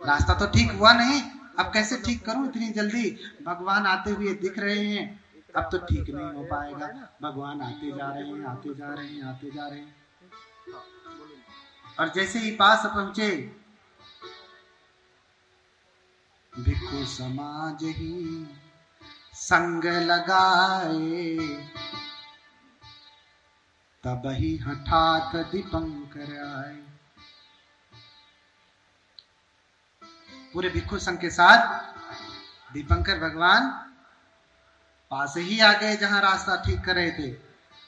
रास्ता तो ठीक हुआ नहीं, अब कैसे ठीक करूं इतनी जल्दी, भगवान आते हुए दिख रहे हैं, अब तो ठीक नहीं हो पाएगा। भगवान आते जा रहे हैं, आते जा रहे हैं, आते जा रहे हैं, और जैसे ही पास पहुंचे, भिक्षु समाज ही संग लगाए, तब ही हठात दीपंकर आए। पूरे भिक्षु संघ के साथ दीपंकर भगवान पास ही आ गए जहां रास्ता ठीक कर रहे थे।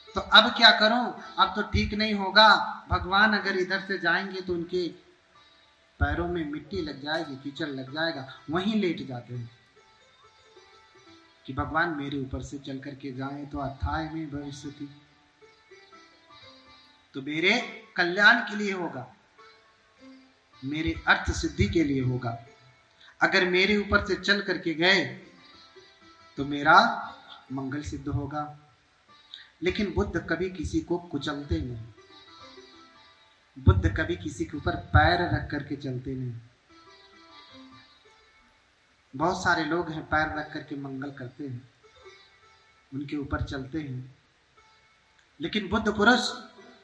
तो अब क्या करूं, अब तो ठीक नहीं होगा, भगवान अगर इधर से जाएंगे तो उनके पैरों में मिट्टी लग जाएगी, कीचड़ लग जाएगा, वहीं लेट जाते हैं कि भगवान मेरे ऊपर से चल करके जाएं तो अथाय में भविष्य थी, तो मेरे कल्याण के लिए होगा, मेरे अर्थ सिद्धि के लिए होगा। अगर मेरे ऊपर से चल करके गए तो मेरा मंगल सिद्ध होगा। लेकिन बुद्ध कभी किसी को कुचलते नहीं, बुद्ध कभी किसी के ऊपर पैर रख करके चलते नहीं। बहुत सारे लोग हैं पैर रख करके मंगल करते हैं, उनके ऊपर चलते हैं, लेकिन बुद्ध पुरुष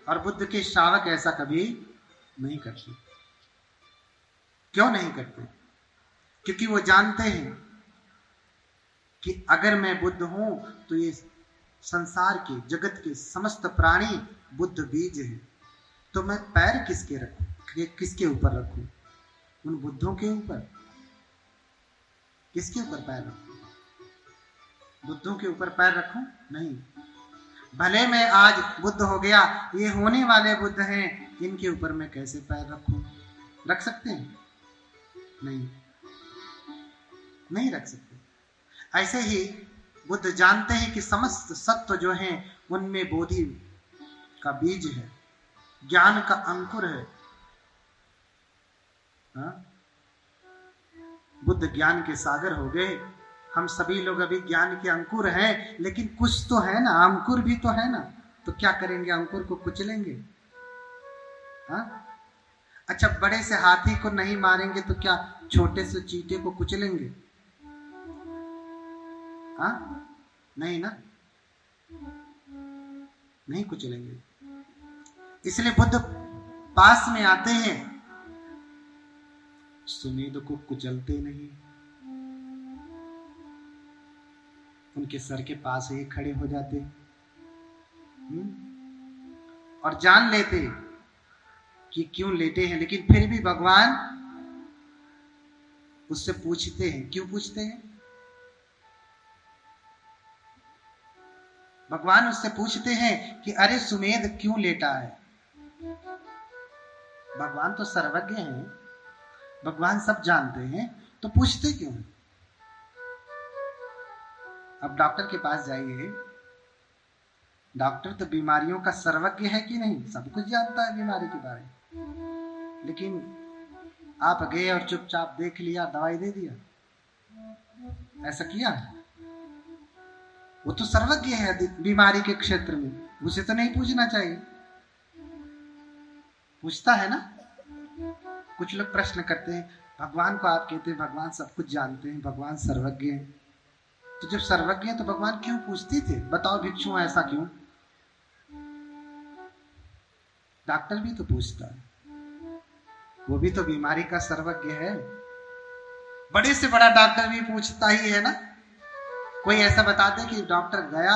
और बुद्ध के श्रावक ऐसा कभी नहीं करते। क्यों नहीं करते? क्योंकि वो जानते हैं कि अगर मैं बुद्ध हूं तो ये संसार के, जगत के समस्त प्राणी बुद्ध बीज है, तो मैं पैर किसके रखूं, किसके ऊपर रखूं? उन बुद्धों के ऊपर। किसके ऊपर पैर रखूं? बुद्धों के ऊपर पैर रखूं? नहीं। भले मैं आज बुद्ध हो गया, ये होने वाले बुद्ध हैं, इनके ऊपर मैं कैसे पैर रखूं? रख सकते हैं? नहीं, नहीं रख सकते। ऐसे ही बुद्ध जानते हैं कि समस्त सत्व जो है उनमें बोधि का बीज है, ज्ञान का अंकुर है। हा? बुद्ध ज्ञान के सागर हो गए, हम सभी लोग अभी ज्ञान के अंकुर हैं, लेकिन कुछ तो है ना, अंकुर भी तो है ना, तो क्या करेंगे? अंकुर को कुचलेंगे। हा? अच्छा, बड़े से हाथी को नहीं मारेंगे तो क्या छोटे से चींटे को कुचलेंगे? हाँ? नहीं ना, नहीं कुचलेंगे। इसलिए बुद्ध पास में आते हैं, सुमेध को कुचलते नहीं, उनके सर के पास ही खड़े हो जाते और जान लेते कि क्यों लेटे हैं, लेकिन फिर भी भगवान उससे पूछते हैं। क्यों पूछते हैं? भगवान उससे पूछते हैं कि अरे सुमेध क्यों लेटा है? भगवान तो सर्वज्ञ हैं, भगवान सब जानते हैं, तो पूछते क्यों? अब डॉक्टर के पास जाइए, डॉक्टर तो बीमारियों का सर्वज्ञ है कि नहीं? सब कुछ जानता है बीमारी के बारे में, लेकिन आप गए और चुपचाप देख लिया, दवाई दे दिया, ऐसा किया? वो तो सर्वज्ञ है बीमारी के क्षेत्र में, उसे तो नहीं पूछना चाहिए। पूछता है ना? कुछ लोग प्रश्न करते हैं, भगवान को आप कहते हैं भगवान सब कुछ जानते हैं, भगवान सर्वज्ञ हैं, तो जब सर्वज्ञ है तो भगवान क्यों पूछते थे? बताओ भिक्षु, ऐसा क्यों? डॉक्टर भी तो पूछता है, वो भी तो बीमारी का सर्वज्ञ है। बड़े से बड़ा डॉक्टर भी पूछता ही है ना। कोई ऐसा बता दे कि डॉक्टर गया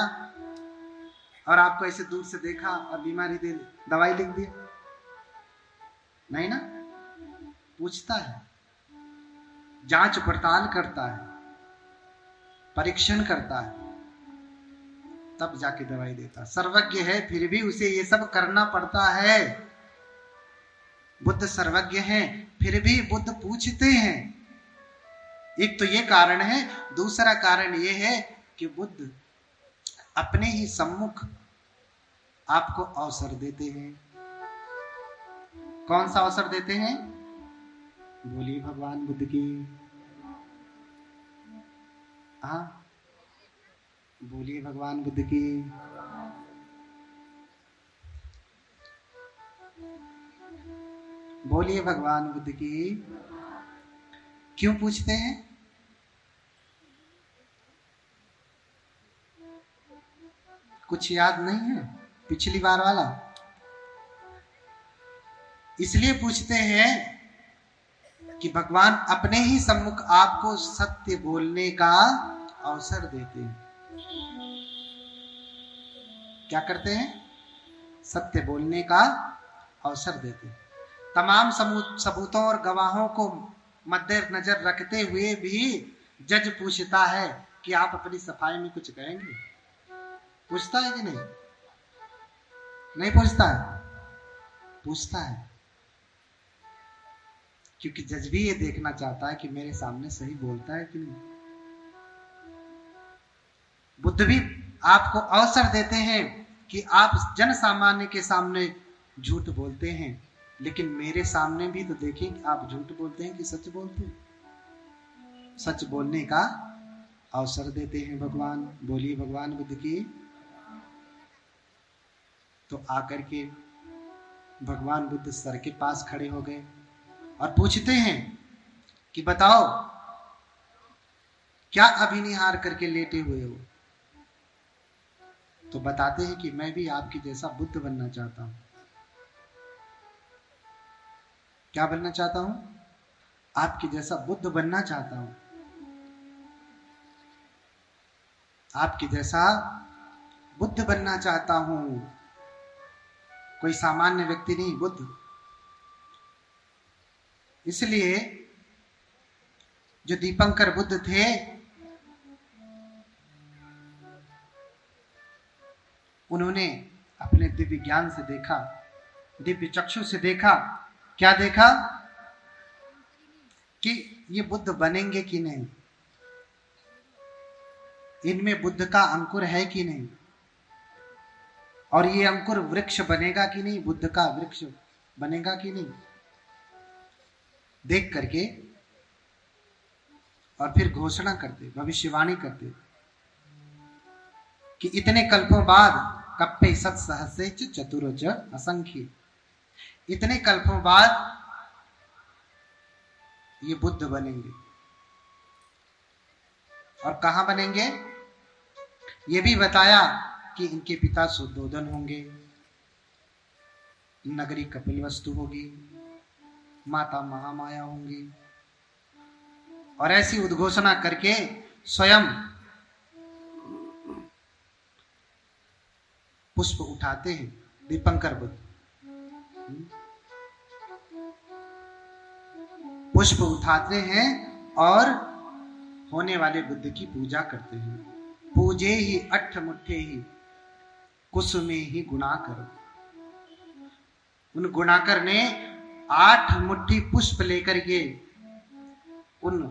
और आपको ऐसे दूर से देखा और बीमारी दे दवाई लिख दी? नहीं ना, पूछता है, जांच पड़ताल करता है, परीक्षण करता है, तब जाके दवाई देता। सर्वज्ञ है, फिर भी उसे ये सब करना पड़ता है। बुद्ध सर्वज्ञ हैं, फिर भी बुद्ध पूछते हैं। एक तो ये कारण है, दूसरा कारण ये है कि बुद्ध अपने ही सम्मुख आपको अवसर देते हैं। कौन सा अवसर देते हैं? बोलिए भगवान बुद्ध की। हाँ, बोलिए भगवान बुद्ध की। बोलिए भगवान बुद्ध की। क्यों पूछते हैं? कुछ याद नहीं है पिछली बार वाला? इसलिए पूछते हैं कि भगवान अपने ही सम्मुख आपको सत्य बोलने का अवसर देते हैं। क्या करते हैं? सत्य बोलने का अवसर देते हैं। तमाम सबूतों और गवाहों को मद्देनजर रखते हुए भी जज पूछता है कि आप अपनी सफाई में कुछ कहेंगे? पूछता है कि नहीं? नहीं पूछता है? पूछता है, क्योंकि जज भी ये देखना चाहता है कि मेरे सामने सही बोलता है कि नहीं। बुद्ध भी आपको अवसर देते हैं कि आप जन सामान्य के सामने झूठ बोलते हैं, लेकिन मेरे सामने भी तो देखें कि आप झूठ बोलते हैं कि सच बोलते हैं। सच बोलने का अवसर देते हैं भगवान। बोलिए भगवान बुद्ध की। तो आकर के भगवान बुद्ध सर के पास खड़े हो गए और पूछते हैं कि बताओ, क्या अभी निहार करके लेटे हुए हो? तो बताते हैं कि मैं भी आपकी जैसा बुद्ध बनना चाहता हूं। क्या बनना चाहता हूं? आपके जैसा बुद्ध बनना चाहता हूं। आपके जैसा बुद्ध बनना चाहता हूं। कोई सामान्य व्यक्ति नहीं, बुद्ध। इसलिए जो दीपंकर बुद्ध थे, उन्होंने अपने दिव्य ज्ञान से देखा, दिव्य चक्षु से देखा। क्या देखा? कि ये बुद्ध बनेंगे कि नहीं, इनमें बुद्ध का अंकुर है कि नहीं, और ये अंकुर वृक्ष बनेगा कि नहीं, बुद्ध का वृक्ष बनेगा कि नहीं। देख करके और फिर घोषणा करते, भविष्यवाणी करते कि इतने कल्पों बाद कप्पे सत सहस्रे चतुर्ज असंख्य, इतने कल्पों बाद ये बुद्ध बनेंगे। और कहां बनेंगे? ये भी बताया कि इनके पिता शुद्धोदन होंगे, नगरी कपिलवस्तु होगी, माता महामाया होंगी। और ऐसी उद्घोषणा करके स्वयं पुष्प उठाते हैं दीपंकर बुद्ध। पुष्प उठाते हैं और होने वाले बुद्ध की पूजा करते हैं। पूजे ही अट्ठ मुट्ठे ही कुसुमे ही गुणाकर। उन गुणाकर ने 8 मुट्ठी पुष्प लेकर के उन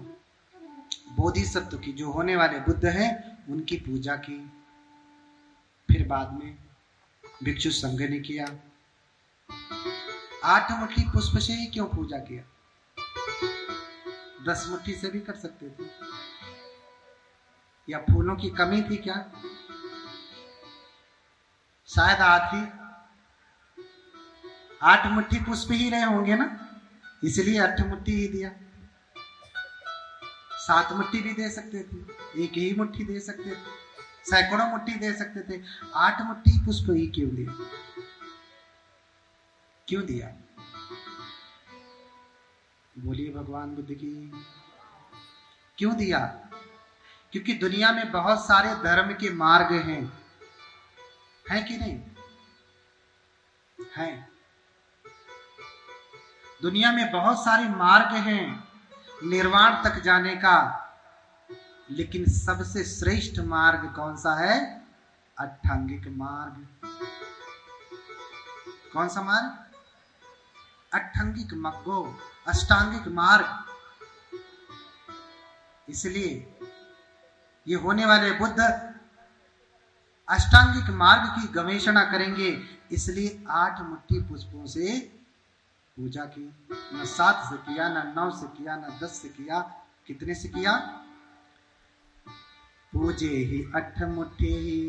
बोधिसत्व की, जो होने वाले बुद्ध हैं, उनकी पूजा की। फिर बाद में भिक्षु संघ ने किया। 8 मुट्ठी पुष्प से ही क्यों पूजा किया? 10 मुट्ठी से भी कर सकते थे। या फूलों की कमी थी क्या? शायद आधी 8 मुट्ठी पुष्प ही रहे होंगे ना, इसलिए 8 मुट्ठी ही दिया। 7 मुट्ठी भी दे सकते थे, 1 ही मुट्ठी दे सकते थे, सैकड़ों मुट्ठी दे सकते थे। 8 मुट्ठी पुष्प ही क्यों दिया? क्यों दिया? बोलिए भगवान बुद्ध की। क्यों दिया? क्योंकि दुनिया में बहुत सारे धर्म के मार्ग हैं कि नहीं? हैं। दुनिया में बहुत सारे मार्ग हैं निर्वाण तक जाने का, लेकिन सबसे श्रेष्ठ मार्ग कौन सा है? अष्टांगिक मार्ग। कौन सा मार्ग? अष्टांगिक मग्गो, अष्टांगिक मार्ग। इसलिए ये होने वाले बुद्ध अष्टांगिक मार्ग की गवेषणा करेंगे, इसलिए 8 मुट्ठी पुष्पों से पूजा की। न 7 से किया, न 9 से किया, न 10 से किया। कितने से किया? पूजे ही 8 मुट्ठी ही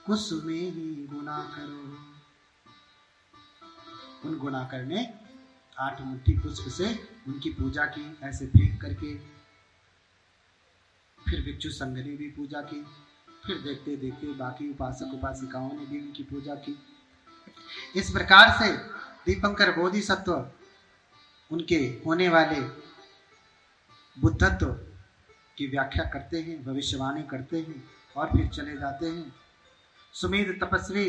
कुसुमे ही गुना करो। उन गुणाकर ने 8 मुट्ठी पुष्प से उनकी पूजा की ऐसे फेंक करके। फिर भिक्षु संघ ने भी पूजा की। फिर देखते देखते बाकी उपासक उपासिकाओं ने भी उनकी पूजा की। इस प्रकार से दीपंकर बोधिसत्व उनके होने वाले बुद्धत्व की व्याख्या करते हैं, भविष्यवाणी करते हैं और फिर चले जाते हैं। सुमेध तपस्वी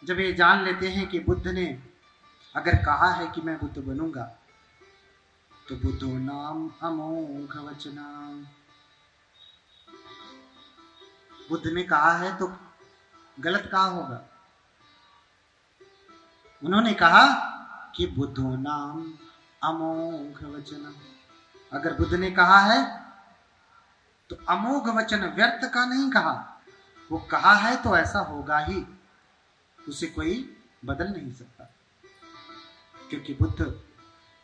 जब ये जान लेते हैं कि बुद्ध ने अगर कहा है कि मैं बुद्ध बनूंगा, तो बुद्धो नाम अमोघ वचनाम, बुद्ध ने कहा है तो गलत कहा होगा। उन्होंने कहा कि बुद्धो नाम अमोघ वचनम, अगर बुद्ध ने कहा है तो अमोघ वचन, व्यर्थ का नहीं कहा, वो कहा है तो ऐसा होगा ही, उसे कोई बदल नहीं सकता। क्योंकि बुद्ध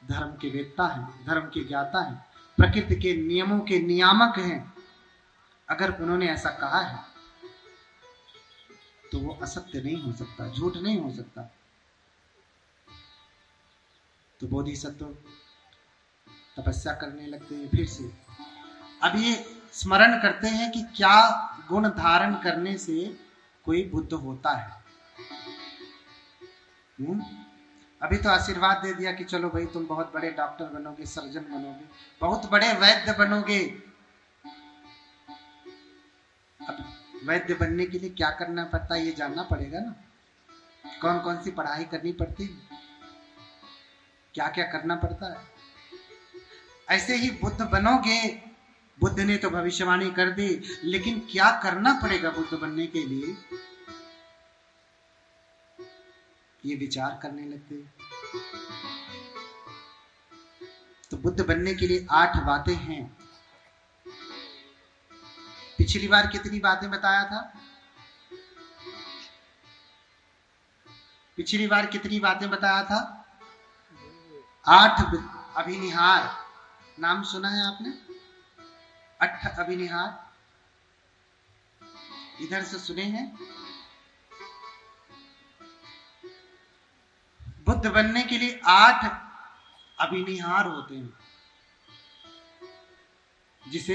धर्म के वेत्ता हैं, धर्म के ज्ञाता हैं, प्रकृति के नियमों के नियामक हैं। अगर उन्होंने ऐसा कहा है तो वो असत्य नहीं हो सकता, झूठ नहीं हो सकता। तो बोधिसत्व तपस्या करने लगते हैं फिर से। अब ये स्मरण करते हैं कि क्या गुण धारण करने से कोई बुद्ध होता है। अभी तो आशीर्वाद दे दिया कि चलो भाई तुम बहुत बड़े डॉक्टर बनोगे, सर्जन बनोगे, बहुत बड़े वैद्य बनोगे। अब वैद्य बनने के लिए क्या करना पड़ता है ये जानना पड़ेगा ना। कौन कौन सी पढ़ाई करनी पड़ती है, क्या क्या करना पड़ता है। ऐसे ही बुद्ध बनोगे, बुद्ध ने तो भविष्यवाणी कर दी, लेकिन क्या करना पड़ेगा बुद्ध बनने के लिए, ये विचार करने लगते। तो बुद्ध बनने के लिए 8 बातें हैं। पिछली बार कितनी बातें बताया था? पिछली बार कितनी बातें बताया था? 8 अभिनिहार, नाम सुना है आपने? 8 अभिनिहार इधर से सुने हैं। बुद्ध बनने के लिए 8 अभिनिहार होते हैं, जिसे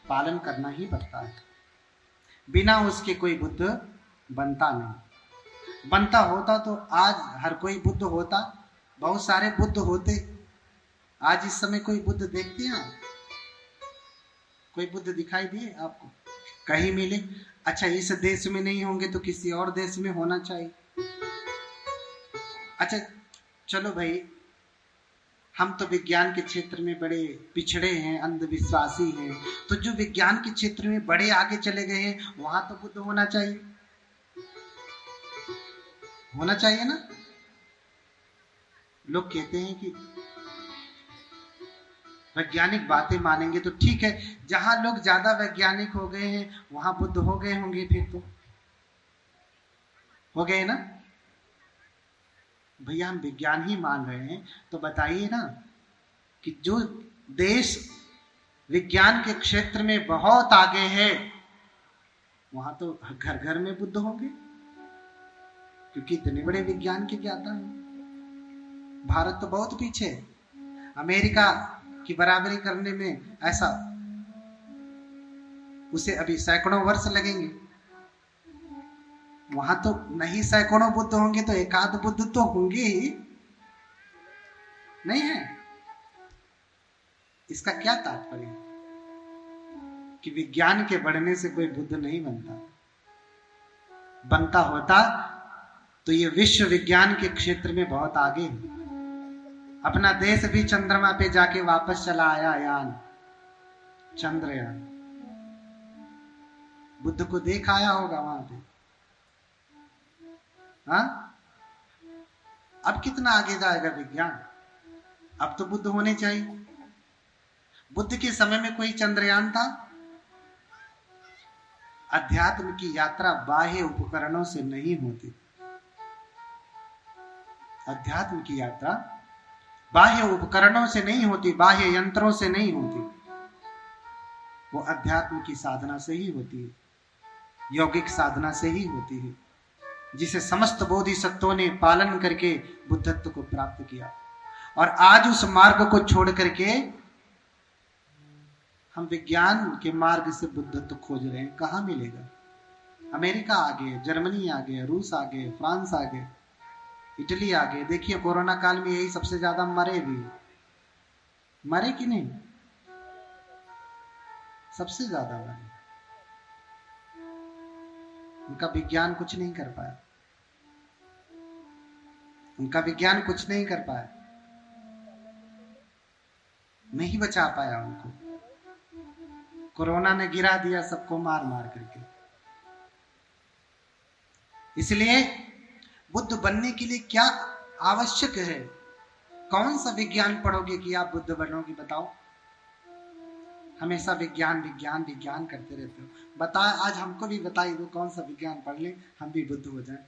पालन करना ही पड़ता है। बिना उसके कोई बुद्ध बनता नहीं। बनता होता तो आज हर कोई बुद्ध होता, बहुत सारे बुद्ध होते। आज इस समय कोई बुद्ध देखते हैं? कोई बुद्ध दिखाई दिए आपको? कहीं मिले? अच्छा, इस देश में नहीं होंगे तो किसी और देश में होना चाहिए। अच्छा चलो भाई, हम तो विज्ञान के क्षेत्र में बड़े पिछड़े हैं, अंधविश्वासी हैं, तो जो विज्ञान के क्षेत्र में बड़े आगे चले गए हैं वहां तो बुद्ध होना चाहिए, होना चाहिए ना। लोग कहते हैं कि वैज्ञानिक बातें मानेंगे तो ठीक है, जहां लोग ज्यादा वैज्ञानिक हो गए हैं वहां बुद्ध हो गए होंगे, फिर तो हो गए ना। भैया हम विज्ञान ही मान रहे हैं, तो बताइए ना कि जो देश विज्ञान के क्षेत्र में बहुत आगे है वहां तो घर घर में बुद्ध होंगे, क्योंकि इतने बड़े विज्ञान के ज्ञाता हैं। भारत तो बहुत पीछे, अमेरिका की बराबरी करने में ऐसा उसे अभी सैकड़ों वर्ष लगेंगे। वहां तो नहीं सैकड़ों बुद्ध होंगे तो एकाध बुद्ध तो होंगे ही, नहीं है? इसका क्या तात्पर्य? कि विज्ञान के बढ़ने से कोई बुद्ध नहीं बनता। बनता होता तो ये विश्व विज्ञान के क्षेत्र में बहुत आगे है। अपना देश भी चंद्रमा पे जाके वापस चला आया, यान चंद्रयान। बुद्ध को देख आया होगा वहां पे। हाँ, अब कितना आगे जाएगा विज्ञान? अब तो बुद्ध होने चाहिए। बुद्ध के समय में कोई चंद्रयान था? अध्यात्म की यात्रा बाह्य उपकरणों से नहीं होती। अध्यात्म की यात्रा बाह्य उपकरणों से नहीं होती, बाह्य यंत्रों से नहीं होती। वो अध्यात्म की साधना से ही होती है, यौगिक साधना से ही होती है, जिसे समस्त बोधिसत्वों ने पालन करके बुद्धत्व को प्राप्त किया। और आज उस मार्ग को छोड़ करके हम विज्ञान के मार्ग से बुद्धत्व खोज रहे हैं। कहाँ मिलेगा? अमेरिका आगे, जर्मनी आगे, रूस आगे, फ्रांस आगे, इटली आगे। देखिए कोरोना काल में यही सबसे ज्यादा मरे भी, मरे कि नहीं? सबसे ज्यादा मरे। उनका विज्ञान कुछ नहीं कर पाया, उनका विज्ञान कुछ नहीं कर पाया, नहीं बचा पाया उनको। कोरोना ने गिरा दिया सबको मार मार करके। इसलिए बुद्ध बनने के लिए क्या आवश्यक है? कौन सा विज्ञान पढ़ोगे कि आप बुद्ध बनोगे? बताओ। हमेशा विज्ञान विज्ञान विज्ञान करते रहते हो। बता, आज हमको भी बता ही दो कौन सा विज्ञान पढ़ ले हम भी बुद्ध हो जाए।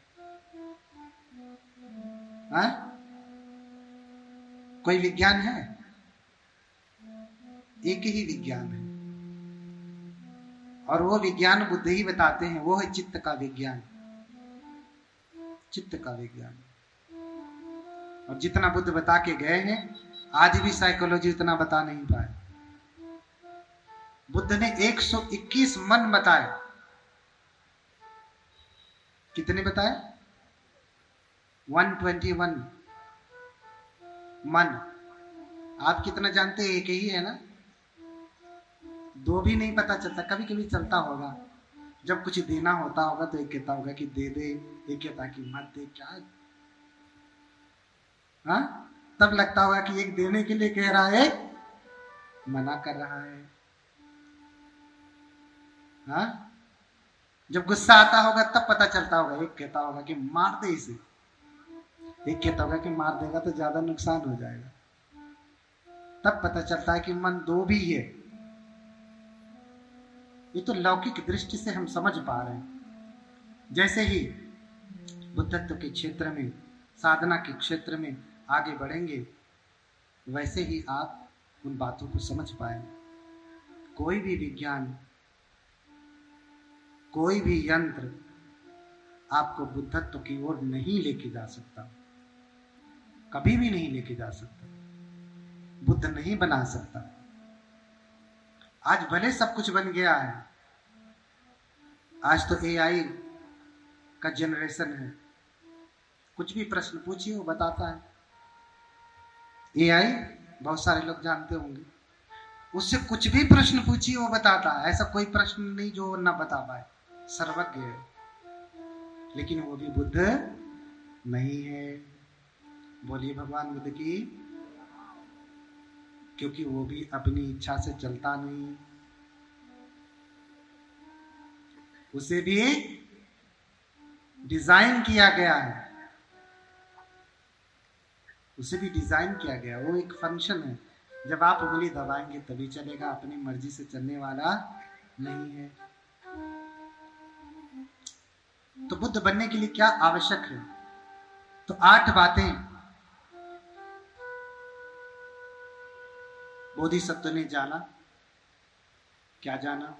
हाँ? कोई विज्ञान है? एक ही विज्ञान है और वो विज्ञान बुद्ध ही बताते हैं। वो है चित्त का विज्ञान, चित्त का विज्ञान। और जितना बुद्ध बता के गए हैं आज भी साइकोलॉजी उतना बता नहीं पाए। बुद्ध ने 121 मन बताए। कितने बताए? 121 मन। आप कितना जानते हैं? एक ही है ना? दो भी नहीं पता चलता। कभी कभी चलता होगा, जब कुछ देना होता होगा तो एक कहता होगा कि दे दे, एक कहता कि मत दे। क्या? हाँ? तब लगता होगा कि एक देने के लिए कह रहा है, मना कर रहा है। हाँ? जब गुस्सा आता होगा तब पता चलता होगा। एक कहता होगा कि मार दे इसे, एक कहता होगा कि मार देगा तो ज्यादा नुकसान हो जाएगा। तब पता चलता है कि मन दो भी है। ये तो लौकिक दृष्टि से हम समझ पा रहे हैं। जैसे ही बुद्धत्व के क्षेत्र में, साधना के क्षेत्र में आगे बढ़ेंगे, वैसे ही आप उन बातों को समझ पाएंगे। कोई भी विज्ञान, कोई भी यंत्र आपको बुद्धत्व की ओर नहीं लेके जा सकता, कभी भी नहीं लेके जा सकता। बुद्ध नहीं बना सकता। आज भले सब कुछ बन गया है, आज तो एआई का जनरेशन है। कुछ भी प्रश्न पूछिए वो बताता है। एआई बहुत सारे लोग जानते होंगे। उससे कुछ भी प्रश्न पूछिए वो बताता है। ऐसा कोई प्रश्न नहीं जो वो ना बता पाए। सर्वज्ञ है। लेकिन वो भी बुद्ध नहीं है। बोलिए भगवान बुद्ध की। क्योंकि वो भी अपनी इच्छा से चलता नहीं, उसे भी डिजाइन किया गया है। उसे भी डिजाइन किया गया। वो एक फंक्शन है। जब आप उंगली दबाएंगे तभी चलेगा, अपनी मर्जी से चलने वाला नहीं है। तो बुद्ध बनने के लिए क्या आवश्यक है? तो 8 बातें बोधिसत्व ने जाना। क्या जाना?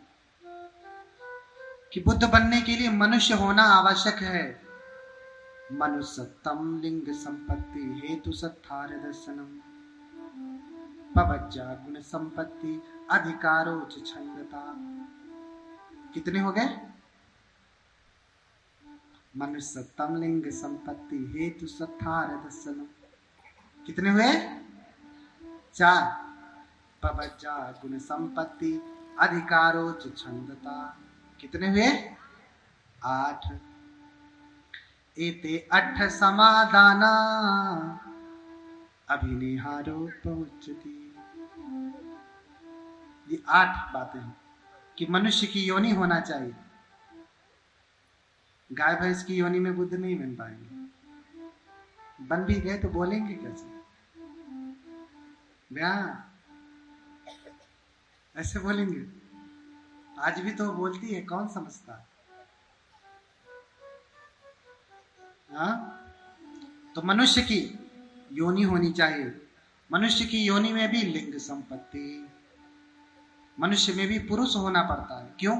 कि बुद्ध बनने के लिए मनुष्य होना आवश्यक है। मनुष्यत्वम लिंग संपत्ति हेतु सत्थार दर्शनम पवज्जा गुण संपत्ति अधिकारोच छंदता। कितने हो गए? मनुष्यत्वम लिंग संपत्ति हेतु सत्थार दर्शनम। कितने हुए? 4। पवज्जा गुण संपत्ति अधिकारोच छंदता। कितने हुए? 8। एते 8 समादाना अभिनिहारो पहुंचती। ये 8 बातें हैं कि मनुष्य की योनि होना चाहिए। गाय भैंस की योनि में बुद्ध नहीं बन पाएंगे। बन भी गए तो बोलेंगे कैसे? ऐसे बोलेंगे। आज भी तो बोलती है, कौन समझता? हाँ? तो मनुष्य की योनि होनी चाहिए। मनुष्य की योनि में भी लिंग संपत्ति, मनुष्य में भी पुरुष होना पड़ता है। क्यों?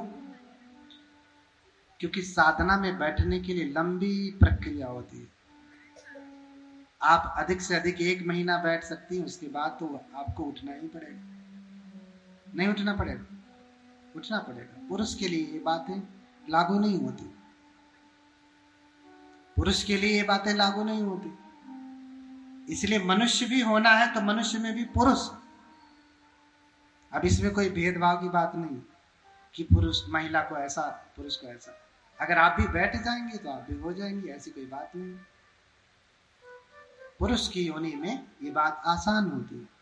क्योंकि साधना में बैठने के लिए लंबी प्रक्रिया होती है। आप अधिक से अधिक 1 महीना बैठ सकती हैं, उसके बाद तो आपको उठना ही पड़ेगा। नहीं उठना पड़ेगा? उठना पड़ेगा। पुरुष के लिए ये बातें लागू नहीं होती, पुरुष के लिए ये बातें लागू नहीं होती। इसलिए मनुष्य भी होना है तो मनुष्य में भी पुरुष। अब इसमें कोई भेदभाव की बात नहीं कि पुरुष महिला को ऐसा पुरुष को ऐसा। अगर आप भी बैठ जाएंगे तो आप भी हो जाएंगे, ऐसी कोई बात नहीं। पुरुष की योनि में ये बात आसान होती है।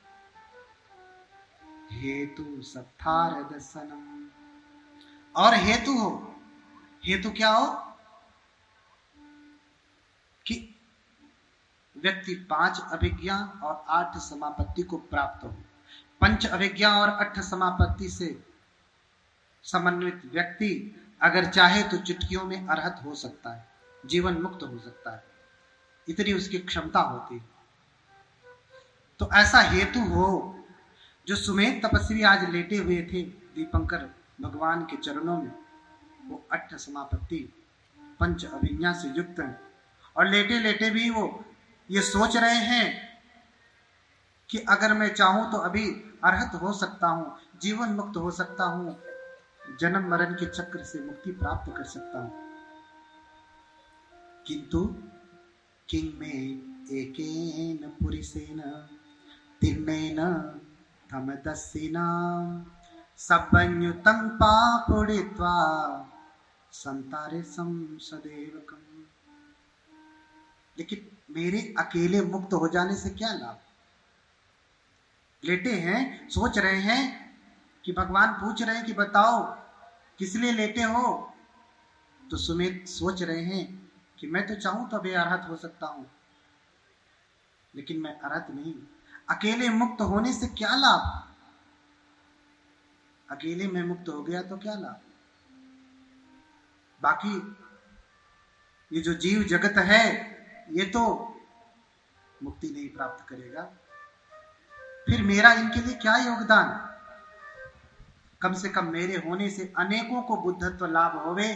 हेतु सत्थार दर्शनम, और हेतु हो, हेतु क्या हो कि व्यक्ति 5 अभिज्ञा और 8 समापत्ति को प्राप्त हो। 5 अभिज्ञा और 8 समापत्ति से समन्वित व्यक्ति अगर चाहे तो चुटकियों में अरहत हो सकता है, जीवन मुक्त हो सकता है, इतनी उसकी क्षमता होती है। तो ऐसा हेतु हो। जो सुमेध तपस्वी आज लेटे हुए थे दीपंकर भगवान के चरणों में, वो 8 समापत्ति 5 अभिज्ञा से युक्त हैं, और लेटे लेटे भी वो ये सोच रहे हैं कि अगर मैं चाहूं तो अभी अरहत हो सकता हूं, जीवन मुक्त हो सकता हूं, जन्म मरण के चक्र से मुक्ति प्राप्त कर सकता हूं। किंतु किंग में एकेन पुरुषेन तिन्नेन तमदस्सिना सब्बन्युतं पापुडित्वा संतारे संसदेवकम। लेकिन मेरे अकेले मुक्त हो जाने से क्या लाभ? लेटे हैं, सोच रहे हैं कि भगवान पूछ रहे हैं कि बताओ किस लिए लेटे हो, तो सुमेध सोच रहे हैं कि मैं तो चाहूं तो अभी अरहत हो सकता हूं, लेकिन मैं अरहत नहीं। अकेले मुक्त होने से क्या लाभ? अकेले में मुक्त हो गया तो क्या लाभ? बाकी ये जो जीव जगत है ये तो मुक्ति नहीं प्राप्त करेगा, फिर मेरा इनके लिए क्या योगदान? कम से कम मेरे होने से अनेकों को बुद्धत्व लाभ होवे,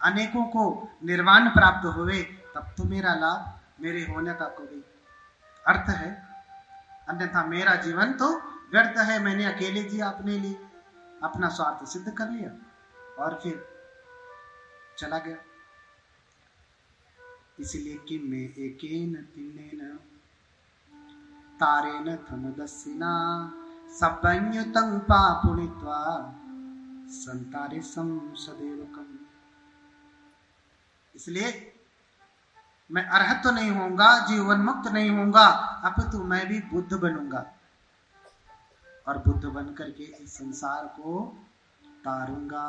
अनेकों को निर्वाण प्राप्त होवे, तब तो मेरा लाभ, मेरे होने का कोई अर्थ है। अन्यथा मेरा जीवन तो व्यर्थ है। मैंने अकेले जिया, अपने लिए अपना स्वार्थ सिद्ध कर लिया और फिर चला गया। इसलिए कि मैं एकेन तिन्नेन तारेन तमदस्सिना सब्बन्युतं पापुनित्वा संतारे संसदेवकम। इसलिए मैं अरहत तो नहीं होऊंगा, जीवन मुक्त नहीं होऊंगा, अपितु मैं भी बुद्ध बनूंगा, और बुद्ध बन करके इस संसार को तारूंगा।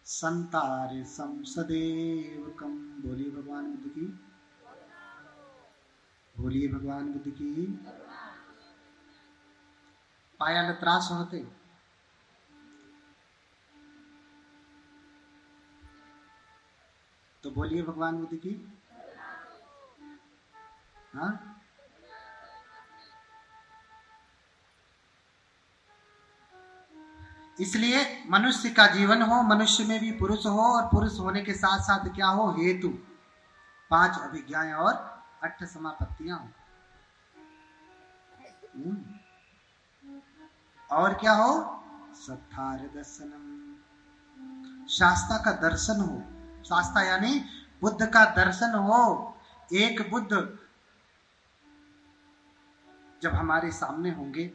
संतारे संसदेवकम। बोलिए भगवान बुद्ध की, बोलिए भगवान बुद्ध की। पायाला त्रास होते तो बोलिए भगवान बुद्ध की। हाँ, इसलिए मनुष्य का जीवन हो, मनुष्य में भी पुरुष हो, और पुरुष होने के साथ साथ क्या हो? हेतु 5 अभिज्ञाएं और 8 समापत्तियां हो। और क्या हो? सत्थार दर्शनम, शास्त्रा का दर्शन हो। शास्त्रा यानी बुद्ध का दर्शन हो। एक बुद्ध जब हमारे सामने होंगे,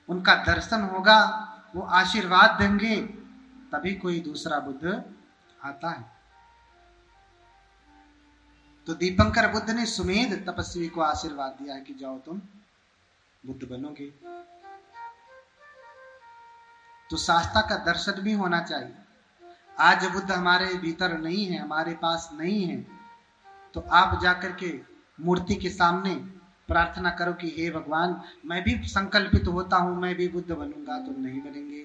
उनका दर्शन होगा, वो आशीर्वाद देंगे, तभी कोई दूसरा बुद्ध आता है। तो दीपंकर बुद्ध ने सुमेध तपस्वी को आशीर्वाद दिया है कि जाओ तुम बुद्ध बनोगे। तो शास्त्रा का दर्शन भी होना चाहिए। आज बुद्ध हमारे भीतर नहीं है, हमारे पास नहीं है, तो आप जाकर के मूर्ति के सामने प्रार्थना करो कि हे भगवान, मैं भी संकल्पित होता हूं, मैं भी बुद्ध बनूंगा। तुम नहीं बनेंगे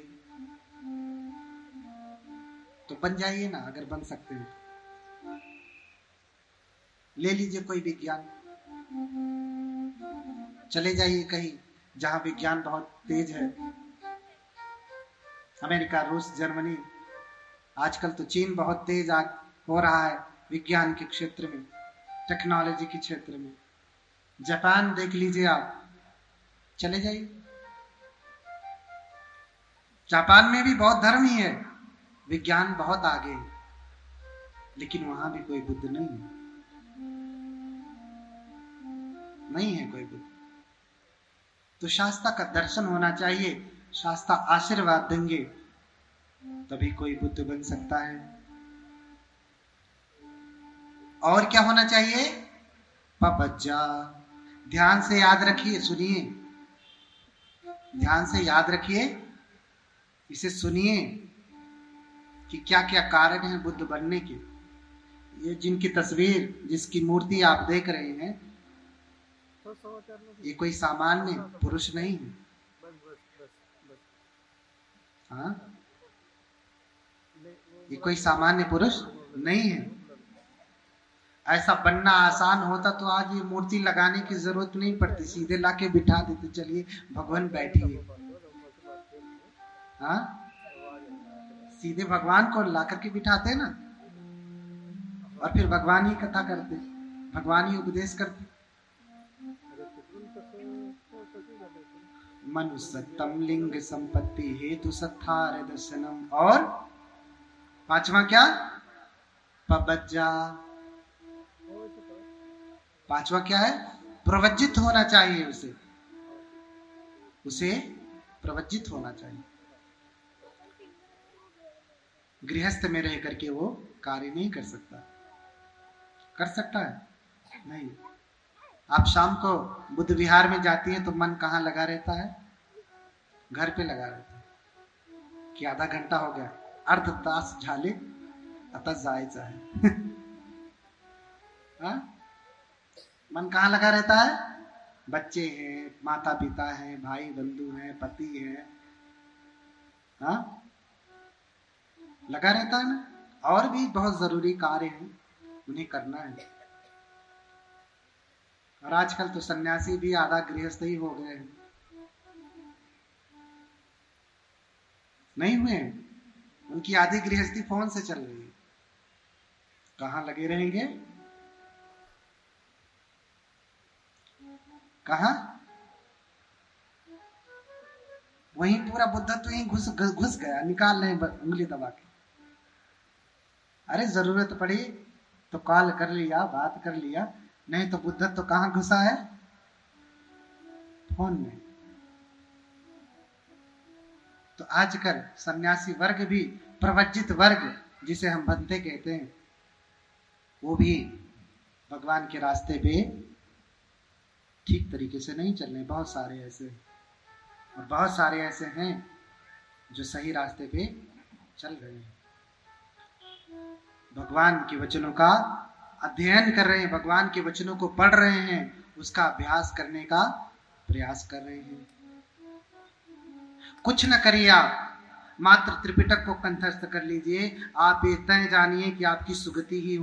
तो बन जाइए ना, अगर बन सकते हैं। ले लीजिए कोई विज्ञान, चले जाइए कहीं जहां विज्ञान बहुत तेज है। अमेरिका, रूस, जर्मनी, आजकल तो चीन बहुत तेज हो रहा है विज्ञान के क्षेत्र में, टेक्नोलॉजी के क्षेत्र में। जापान देख लीजिए आप, चले जाइए, जापान में भी बौद्ध धर्म ही है, विज्ञान बहुत आगे है, लेकिन वहां भी कोई बुद्ध नहीं है, नहीं है कोई बुद्ध। तो शास्त्रा का दर्शन होना चाहिए, शास्त्रा आशीर्वाद देंगे तभी कोई बुद्ध बन सकता है। और क्या होना चाहिए? पपज्जा। ध्यान से याद रखिए, सुनिए, ध्यान से याद रखिए, इसे सुनिए कि क्या क्या कारण है बुद्ध बनने के। ये जिनकी तस्वीर, जिसकी मूर्ति आप देख रहे हैं, ये कोई सामान्य पुरुष नहीं है। हाँ, ये कोई सामान्य पुरुष नहीं है। ऐसा बनना आसान होता तो आज ये मूर्ति लगाने की जरूरत नहीं पड़ती, सीधे लाके बिठा देते, चलिए भगवान बैठिए। हाँ, सीधे भगवान को ला करके बिठाते ना, और फिर भगवान ही कथा करते, भगवान ही उपदेश करते। मनुष्यतम लिंग संपत्ति हेतु सत्थार दर्शनम। और पांचवा क्या? पबज्जा। पांचवा क्या है? प्रवज्जित होना चाहिए, उसे प्रवज्जित होना चाहिए। गृहस्थ में रह करके वो कार्य नहीं कर सकता। कर सकता है? नहीं। आप शाम को बुद्ध विहार में जाती हैं तो मन कहाँ लगा रहता है? घर पे लगा रहता है कि आधा घंटा हो गया, अर्ध तास झाले आता जायचं है। हाँ? मन कहाँ लगा रहता है? बच्चे हैं, माता पिता हैं, भाई बंधु हैं, पति है, हाँ, लगा रहता है ना। और भी बहुत जरूरी कार्य हैं, उन्हें करना है। और आजकल तो सन्यासी भी आधा गृहस्थ ही हो गए हैं, नहीं हुए हैं? उनकी आधी गृहस्थी फोन से चल रही है। कहाँ लगे रहेंगे? कहाँ? वहीं पूरा बुद्धत्व ही घुस गया, निकाल रहे उंगली दबा के। अरे जरूरत पड़ी तो कॉल कर लिया, बात कर लिया, नहीं तो बुद्धत्व तो कहाँ घुसा है? फोन में। तो आजकल सन्यासी वर्ग भी, प्रवज्जित वर्ग जिसे हम भंते कहते हैं, वो भी भगवान के रास्ते पे ठीक तरीके से नहीं चल रहे। बहुत सारे ऐसे, और बहुत सारे ऐसे हैं जो सही रास्ते पे चल रहे हैं, भगवान के वचनों का अध्ययन कर रहे हैं, भगवान के वचनों को पढ़ रहे हैं, उसका अभ्यास करने का प्रयास कर रहे हैं। कुछ न करिए, आप मात्र त्रिपिटक को कंठस्थ कर लीजिए, आप ये तय जानिए कि आपकी सुगति ही